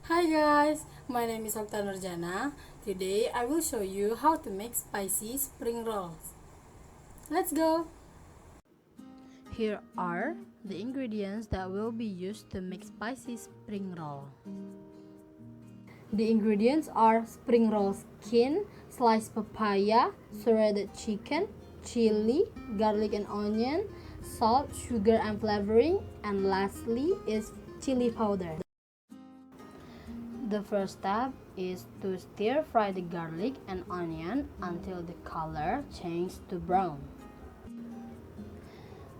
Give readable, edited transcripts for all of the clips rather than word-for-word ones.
Hi guys, my name is Okta Nurjana. Today I will show you how to make spicy spring rolls. Let's go! Here are the ingredients that will be used to make spicy spring roll. The ingredients are spring roll skin, sliced papaya, shredded chicken, chili, garlic and onion, salt, sugar and flavoring, and lastly is chili powder. The first step is to stir fry the garlic and onion until the color changes to brown.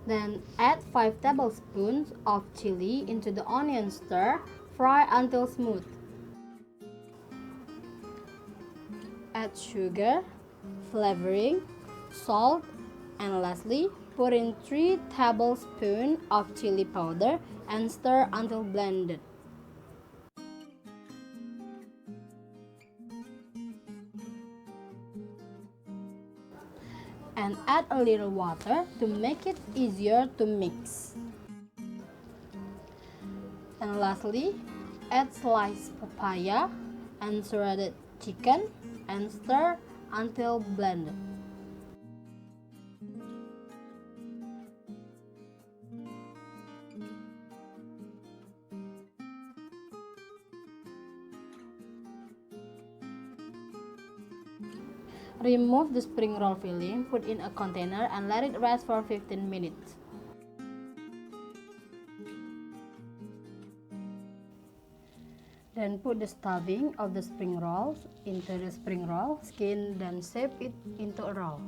Then add 5 tablespoons of chili into the onion, stir fry until smooth. Add sugar, flavoring, salt, and lastly put in 3 tablespoons of chili powder and stir until blended. And add a little water to make it easier to mix. And lastly, add sliced papaya and shredded chicken and stir until blended. Remove the spring roll filling, put in a container and let it rest for 15 minutes. Then put the stuffing of the spring rolls into the spring roll skin, then shape it into a roll.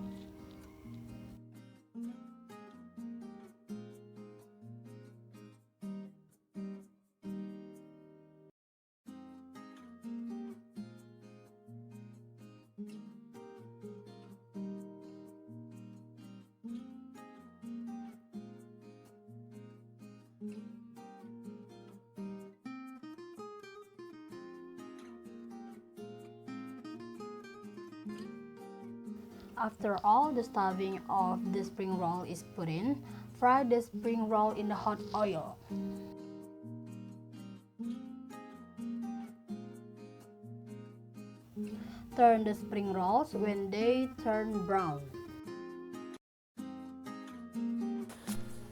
After all the stuffing of the spring roll is put in, fry the spring roll in the hot oil. Turn the spring rolls when they turn brown.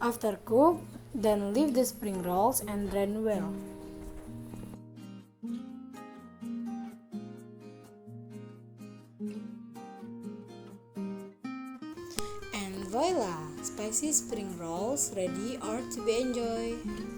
After cooked, then leave the spring rolls and drain well. And voila! Spicy spring rolls ready or to be enjoyed.